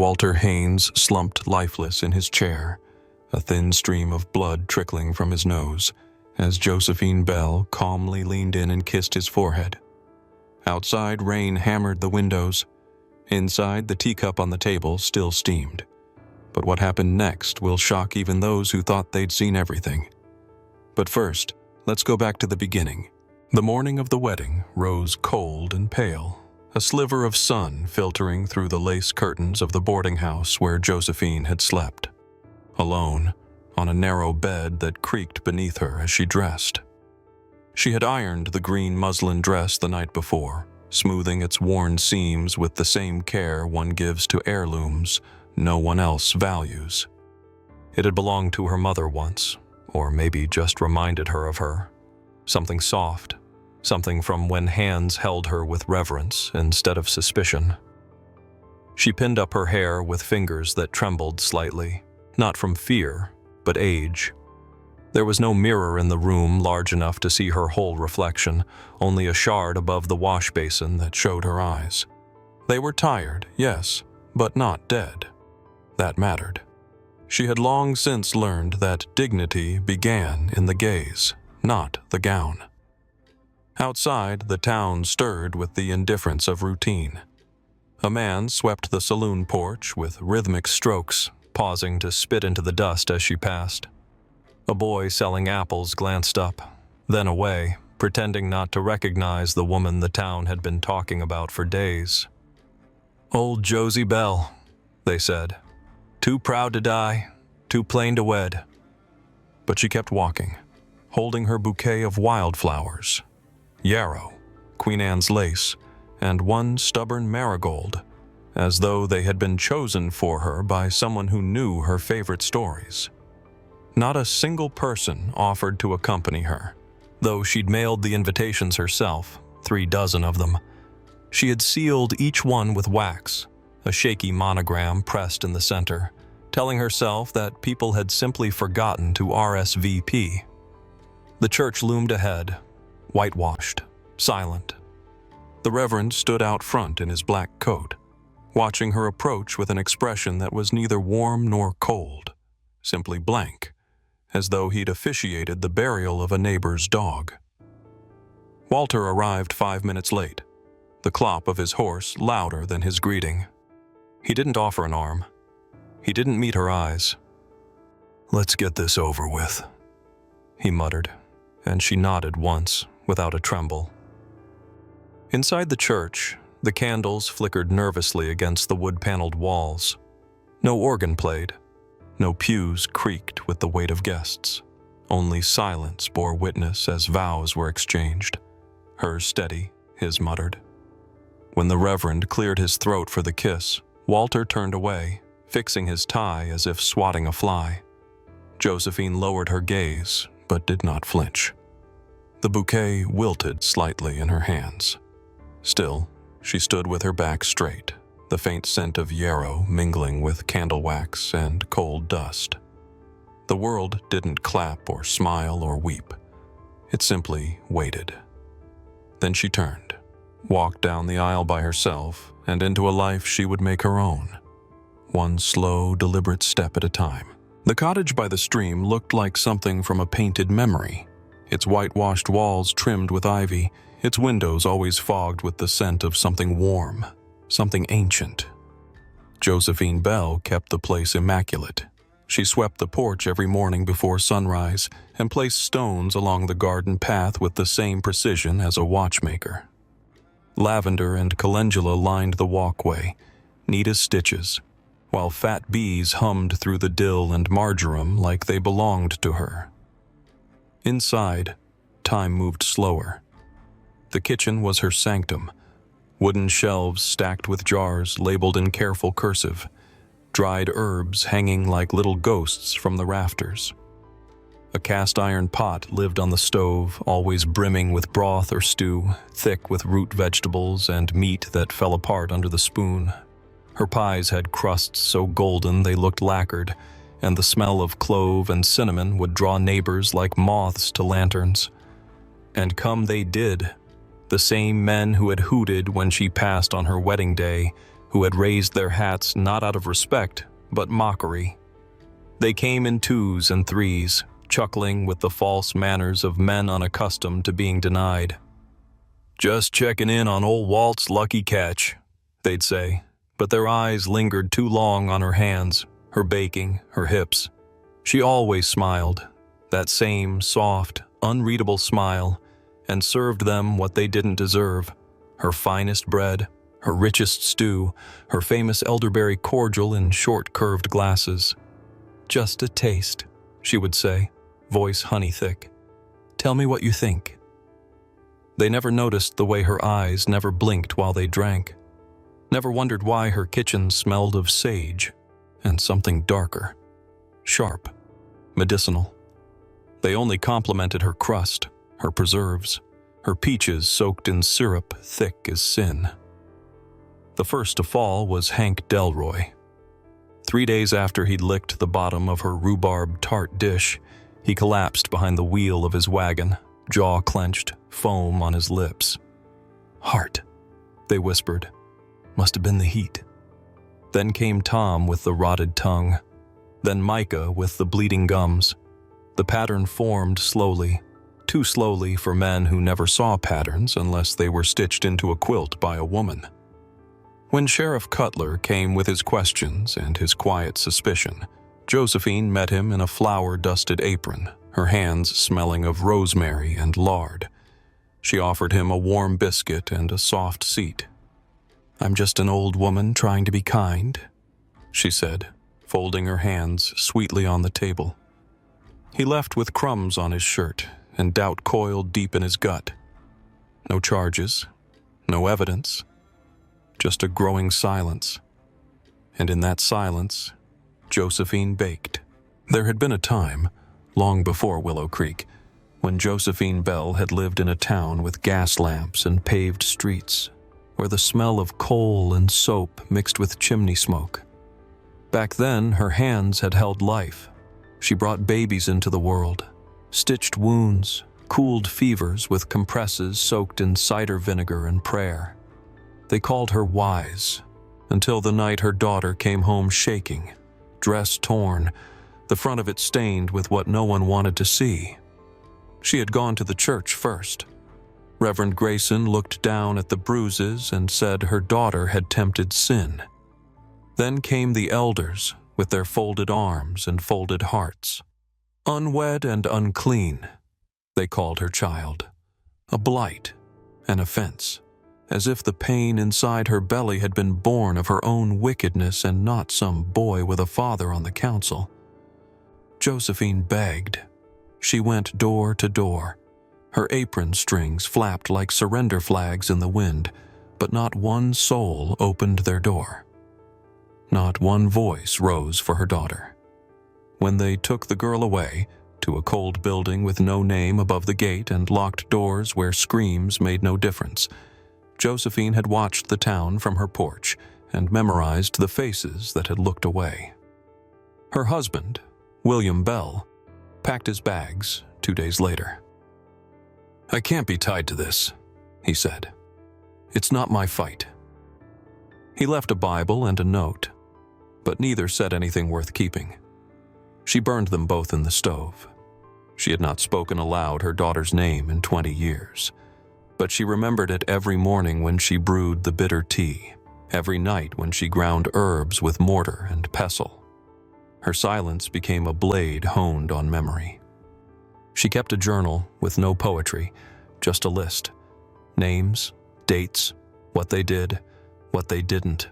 Walter Haynes slumped lifeless in his chair, a thin stream of blood trickling from his nose, as Josephine Bell calmly leaned in and kissed his forehead. Outside, rain hammered the windows. Inside, the teacup on the table still steamed. But what happened next will shock even those who thought they'd seen everything. But first, let's go back to the beginning. The morning of the wedding rose cold and pale, a sliver of sun filtering through the lace curtains of the boarding house where Josephine had slept, alone, on a narrow bed that creaked beneath her as she dressed. She had ironed the green muslin dress the night before, smoothing its worn seams with the same care one gives to heirlooms no one else values. It had belonged to her mother once, or maybe just reminded her of her. Something soft, something from when hands held her with reverence instead of suspicion. She pinned up her hair with fingers that trembled slightly, not from fear, but age. There was no mirror in the room large enough to see her whole reflection, only a shard above the wash basin that showed her eyes. They were tired, yes, but not dead. That mattered. She had long since learned that dignity began in the gaze, not the gown. Outside, the town stirred with the indifference of routine. A man swept the saloon porch with rhythmic strokes, pausing to spit into the dust as she passed. A boy selling apples glanced up, then away, pretending not to recognize the woman the town had been talking about for days. "Old Josie Bell," they said. "Too proud to die, too plain to wed." But she kept walking, holding her bouquet of wildflowers, yarrow, Queen Anne's lace, and one stubborn marigold, as though they had been chosen for her by someone who knew her favorite stories. Not a single person offered to accompany her, though she'd mailed the invitations herself, 3 dozen of them. She had sealed each one with wax, a shaky monogram pressed in the center, telling herself that people had simply forgotten to RSVP. The church loomed ahead, whitewashed, silent. The Reverend stood out front in his black coat, watching her approach with an expression that was neither warm nor cold, simply blank, as though he'd officiated the burial of a neighbor's dog. Walter arrived 5 minutes late, the clop of his horse louder than his greeting. He didn't offer an arm. He didn't meet her eyes. "Let's get this over with," he muttered, and she nodded once, without a tremble. Inside the church, the candles flickered nervously against the wood-paneled walls. No organ played. No pews creaked with the weight of guests. Only silence bore witness as vows were exchanged. Hers steady, his muttered. When the Reverend cleared his throat for the kiss, Walter turned away, fixing his tie as if swatting a fly. Josephine lowered her gaze, but did not flinch. The bouquet wilted slightly in her hands. Still, she stood with her back straight, the faint scent of yarrow mingling with candle wax and cold dust. The world didn't clap or smile or weep. It simply waited. Then she turned, walked down the aisle by herself and into a life she would make her own, one slow, deliberate step at a time. The cottage by the stream looked like something from a painted memory, its whitewashed walls trimmed with ivy, its windows always fogged with the scent of something warm, something ancient. Josephine Bell kept the place immaculate. She swept the porch every morning before sunrise and placed stones along the garden path with the same precision as a watchmaker. Lavender and calendula lined the walkway, neat as stitches, while fat bees hummed through the dill and marjoram like they belonged to her. Inside, time moved slower. The kitchen was her sanctum, wooden shelves stacked with jars labeled in careful cursive, dried herbs hanging like little ghosts from the rafters. A cast-iron pot lived on the stove, always brimming with broth or stew, thick with root vegetables and meat that fell apart under the spoon. Her pies had crusts so golden they looked lacquered, and the smell of clove and cinnamon would draw neighbors like moths to lanterns. And come they did. The same men who had hooted when she passed on her wedding day who had raised their hats not out of respect, but mockery. They came in twos and threes, chuckling with the false manners of men unaccustomed to being denied. "Just checking in on old Walt's lucky catch," they'd say, but their eyes lingered too long on her hands, her baking, her hips. She always smiled, that same soft, unreadable smile, and served them what they didn't deserve: her finest bread, her richest stew, her famous elderberry cordial in short curved glasses. "Just a taste," she would say, voice honey-thick. "Tell me what you think." They never noticed the way her eyes never blinked while they drank, never wondered why her kitchen smelled of sage and something darker, sharp, medicinal. They only complimented her crust, her preserves, her peaches soaked in syrup thick as sin. The first to fall was Hank Delroy. 3 days after he'd licked the bottom of her rhubarb tart dish, he collapsed behind the wheel of his wagon, jaw clenched, foam on his lips. "Heart," they whispered. "Must have been the heat." Then came Tom with the rotted tongue. Then Micah with the bleeding gums. The pattern formed slowly, too slowly for men who never saw patterns unless they were stitched into a quilt by a woman. When Sheriff Cutler came with his questions and his quiet suspicion, Josephine met him in a flour-dusted apron, her hands smelling of rosemary and lard. She offered him a warm biscuit and a soft seat. "I'm just an old woman trying to be kind," she said, folding her hands sweetly on the table. He left with crumbs on his shirt and doubt coiled deep in his gut. No charges, no evidence, just a growing silence. And in that silence, Josephine baked. There had been a time, long before Willow Creek, when Josephine Bell had lived in a town with gas lamps and paved streets, where the smell of coal and soap mixed with chimney smoke. Back then, her hands had held life. She brought babies into the world, stitched wounds, cooled fevers with compresses soaked in cider vinegar and prayer. They called her wise, until the night her daughter came home shaking, dress torn, the front of it stained with what no one wanted to see. She had gone to the church first. Reverend Grayson looked down at the bruises and said her daughter had tempted sin. Then came the elders with their folded arms and folded hearts. Unwed and unclean, they called her child. A blight, an offense, as if the pain inside her belly had been born of her own wickedness and not some boy with a father on the council. Josephine begged. She went door to door. Her apron strings flapped like surrender flags in the wind, but not one soul opened their door. Not one voice rose for her daughter. When they took the girl away, to a cold building with no name above the gate and locked doors where screams made no difference, Josephine had watched the town from her porch and memorized the faces that had looked away. Her husband, William Bell, packed his bags 2 days later. "I can't be tied to this," he said. "It's not my fight." He left a Bible and a note, but neither said anything worth keeping. She burned them both in the stove. She had not spoken aloud her daughter's name in 20 years. But she remembered it every morning when she brewed the bitter tea, every night when she ground herbs with mortar and pestle. Her silence became a blade honed on memory. She kept a journal with no poetry, just a list. Names, dates, what they did, what they didn't.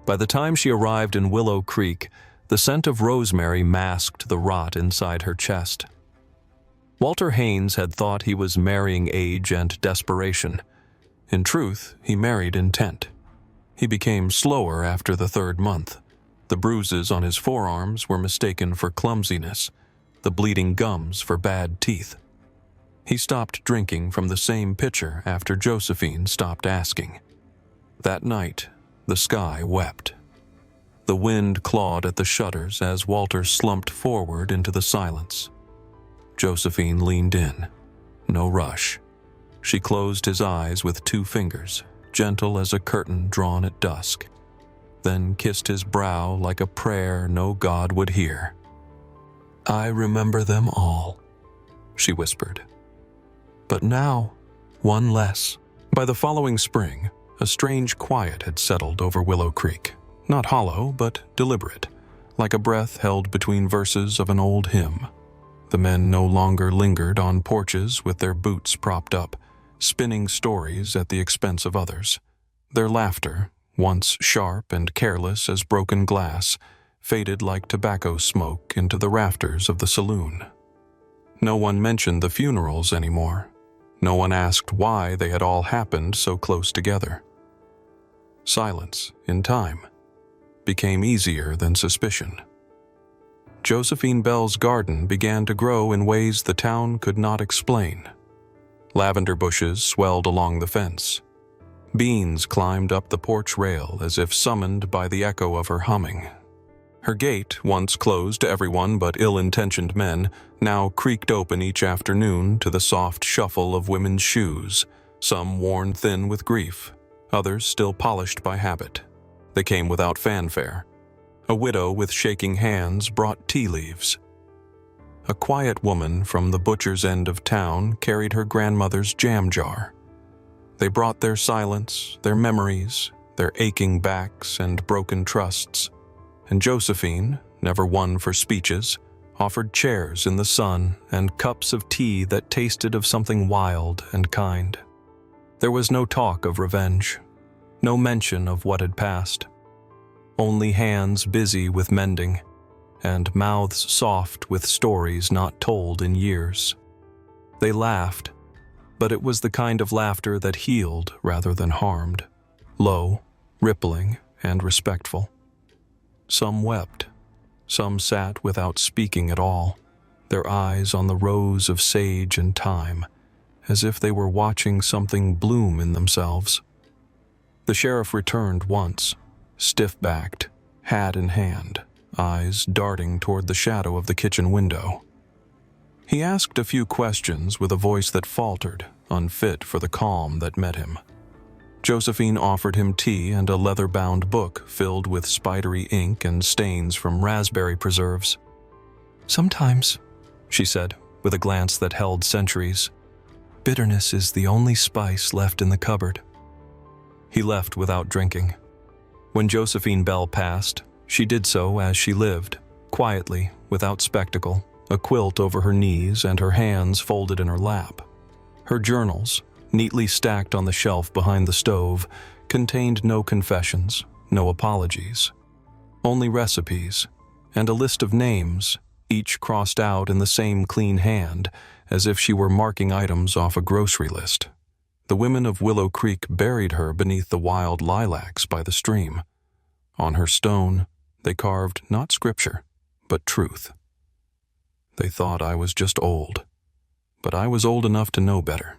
By the time she arrived in Willow Creek, the scent of rosemary masked the rot inside her chest. Walter Haynes had thought he was marrying age and desperation. In truth, he married intent. He became slower after the 3rd month. The bruises on his forearms were mistaken for clumsiness, the bleeding gums for bad teeth. He stopped drinking from the same pitcher after Josephine stopped asking. That night, the sky wept. The wind clawed at the shutters as Walter slumped forward into the silence. Josephine leaned in. No rush. She closed his eyes with 2 fingers, gentle as a curtain drawn at dusk. then kissed his brow like a prayer no god would hear. "I remember them all," she whispered. "But now, one less." By the following spring, a strange quiet had settled over Willow Creek, not hollow, but deliberate, like a breath held between verses of an old hymn. The men no longer lingered on porches with their boots propped up, spinning stories at the expense of others. Their laughter, once sharp and careless as broken glass, faded like tobacco smoke into the rafters of the saloon. No one mentioned the funerals anymore. No one asked why they had all happened so close together. Silence, in time, became easier than suspicion. Josephine Bell's garden began to grow in ways the town could not explain. Lavender bushes swelled along the fence. Beans climbed up the porch rail as if summoned by the echo of her humming. Her gate, once closed to everyone but ill-intentioned men, now creaked open each afternoon to the soft shuffle of women's shoes, some worn thin with grief, others still polished by habit. They came without fanfare. A widow with shaking hands brought tea leaves. A quiet woman from the butcher's end of town carried her grandmother's jam jar. They brought their silence, their memories, their aching backs and broken trusts. And Josephine, never one for speeches, offered chairs in the sun and cups of tea that tasted of something wild and kind. There was no talk of revenge, no mention of what had passed. Only hands busy with mending, and mouths soft with stories not told in years. They laughed, but it was the kind of laughter that healed rather than harmed, low, rippling, and respectful. Some wept, some sat without speaking at all, their eyes on the rows of sage and thyme, as if they were watching something bloom in themselves. The sheriff returned once, stiff-backed, hat in hand, eyes darting toward the shadow of the kitchen window. He asked a few questions with a voice that faltered, unfit for the calm that met him. Josephine offered him tea and a leather-bound book filled with spidery ink and stains from raspberry preserves. "Sometimes," she said, with a glance that held centuries, "bitterness is the only spice left in the cupboard." He left without drinking. When Josephine Bell passed, she did so as she lived, quietly, without spectacle, a quilt over her knees and her hands folded in her lap. Her journals, neatly stacked on the shelf behind the stove, contained no confessions, no apologies. Only recipes, and a list of names, each crossed out in the same clean hand, as if she were marking items off a grocery list. The women of Willow Creek buried her beneath the wild lilacs by the stream. On her stone, they carved not scripture, but truth. They thought I was just old, but I was old enough to know better.